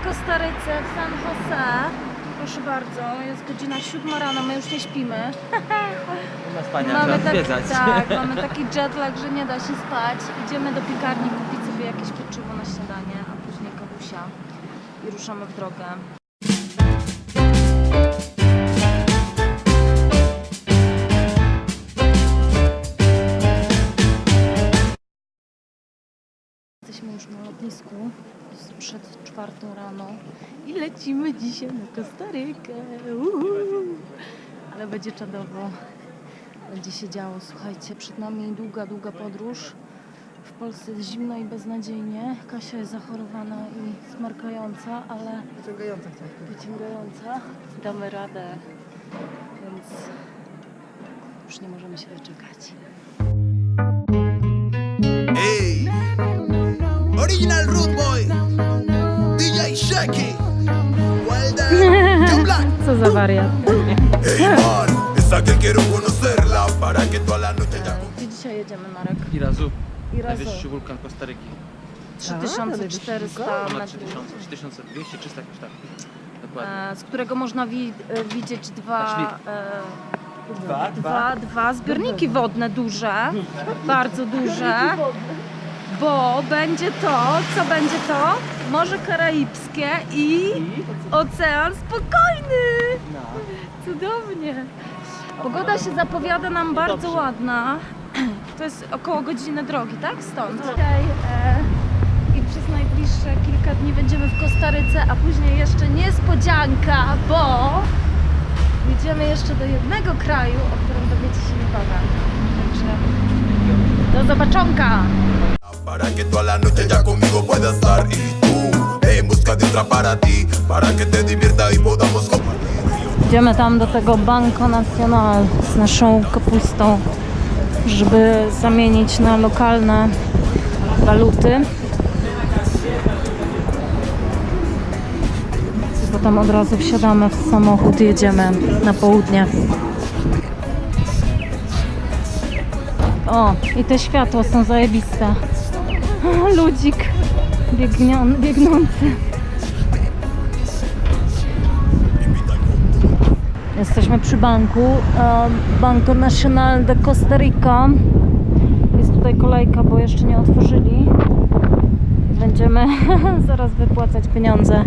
Kostaryce, w San Jose. Proszę bardzo, jest godzina 7 rano, my już nie śpimy. Na spania trzeba zwiedzać. Tak, mamy taki jetlag, że nie da się spać. Idziemy do piekarni kupić sobie jakieś pieczywo na śniadanie, a później kawusia i ruszamy w drogę. Jesteśmy już na lotnisku, jest przed 4 rano i lecimy dzisiaj na Kostarykę. Ale będzie czadowo, będzie się działo. Słuchajcie, przed nami długa podróż. W Polsce jest zimno i beznadziejnie. Kasia jest zachorowana i smarkająca, ale wyciągająca. Damy radę, więc już nie możemy się doczekać. Hey, original Rude Boy, DJ Shaki, well done, Joe Black. Co za wariat. Hey man, esa que quiero conocerla para que toda la noche ya. Gdzie dzisiaj jedziemy, Marek? Irazu, Irazu. najwyższy wulkan Kostaryki. 3400 Ponad metrów. 3000, 3200, 300 jakoś tak. Dokładnie. Z którego można widzieć dwa zbiorniki wodne duże, bardzo duże, bo będzie to, co będzie to? Morze Karaibskie i Ocean Spokojny. Cudownie. Pogoda się zapowiada nam bardzo ładna. To jest około godziny drogi, tak? Stąd. Dzisiaj i przez najbliższe kilka dni będziemy w Kostaryce, a później jeszcze niespodzianka, bo jedziemy jeszcze do jednego kraju, o którym dowiecie się niebawem. Także do zobaczonka! Para que toda la noche ya conmigo puedas estar y tú en busca de otra para ti, para que te divierta y podamos compartir. Idziemy tam do tego Banco Nacional z naszą kapustą, żeby zamienić na lokalne waluty. Potem od razu wsiadamy w samochód i jedziemy na południe. O, i te światła są zajebiste. Ludzik biegnący. Jesteśmy przy banku, Banco Nacional de Costa Rica. Jest tutaj kolejka, bo jeszcze nie otworzyli. Będziemy zaraz wypłacać pieniądze.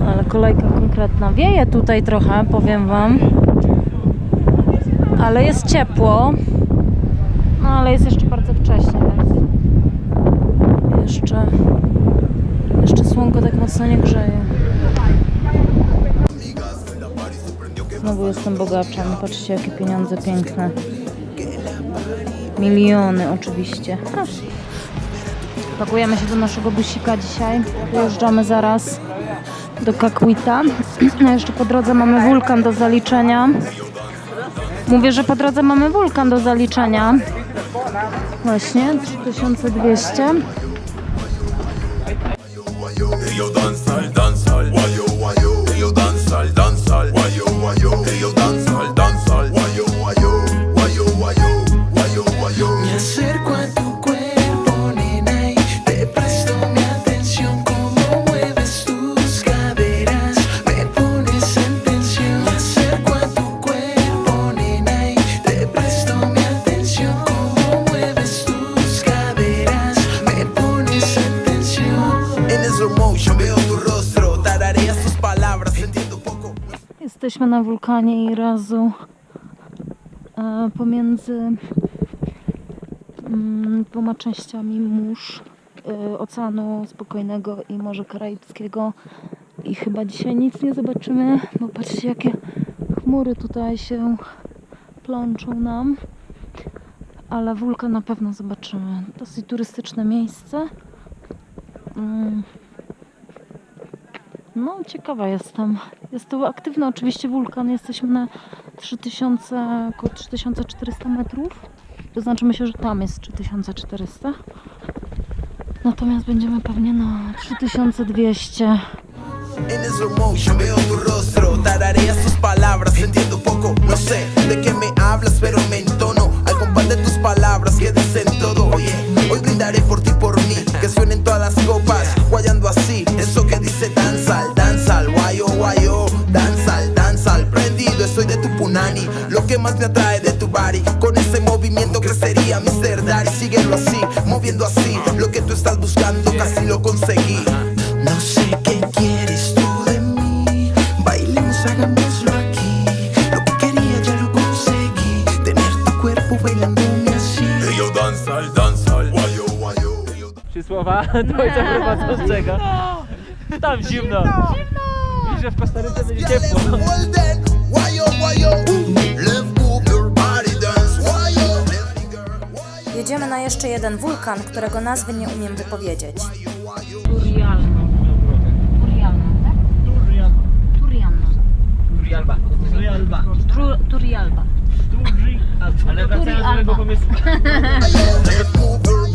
Ale kolejka konkretna. Wieje tutaj trochę, powiem wam. Ale jest ciepło. No ale jest jeszcze bardzo wcześnie, więc jeszcze słonko tak mocno nie grzeje. Znowu jestem bogaczem. Patrzcie, jakie pieniądze piękne. Miliony oczywiście. Pakujemy się do naszego busika dzisiaj. Dojeżdżamy zaraz do Caquita. A jeszcze po drodze mamy wulkan do zaliczenia. Mówię, że po drodze mamy wulkan do zaliczenia. Właśnie, 3200. Rio danzal, danzal, guayo, guayo. Rio danzal, danzal, guayo, guayo. Rio danzal, danzal, guayo, guayo. Guayo, guayo, guayo, guayo. Me acerco a tu cuerpo, nena, y te presto mi atención. Cómo mueves tus caderas, me pones en tensión. Me acerco a tu cuerpo, nena, y te presto mi atención. Cómo mueves tus caderas, me pones en tensión. En slow motion veo tu rostro, tarareas tus palabras, entiendo poco. Jesteśmy na wulkanie Irazu. Pomiędzy dwoma częściami mórz Oceanu Spokojnego i Morza Karaibskiego. I chyba dzisiaj nic nie zobaczymy, bo patrzcie, jakie chmury tutaj się plączą nam. Ale wulkan na pewno zobaczymy. Dosyć turystyczne miejsce. No, ciekawa jestem. Jest to aktywny oczywiście wulkan. Jesteśmy na 3000, około 3400 metrów. To znaczy myślę, że tam jest 3400. Natomiast będziemy pewnie na 3200. En slow motion veo tu rostro, tarareas tus palabras, entiendo poco, no sé de qué me hablas, pero me entono al compás de tus palabras que dicen todo. Oye, hoy brindaré por ti, por mí, que suenen todas las copas, guayando así, eso que dice tan sí, moviendo así. Lo que tú estás buscando casi lo conseguí. No sé qué quieres tú de mí. Bailemos, hagámoslo aquí. Lo que quería ya lo conseguí. Tener tu cuerpo bailándome así. Hey yo, dancehall, dancehall, wayo, wayo. Hey, yo, 3 słowa do ojca prowadzącego. Tam zimno. Widzisz, że w Kostaryce będzie ciepło. Golden, wayo, wayo. Left move your body, dance, wayo. Jedziemy na jeszcze jeden wulkan, którego nazwy nie umiem wypowiedzieć. Turialno. Turialno, tak? Turialno. Turialba. Ale wracając do mojego pomysłu. Left move your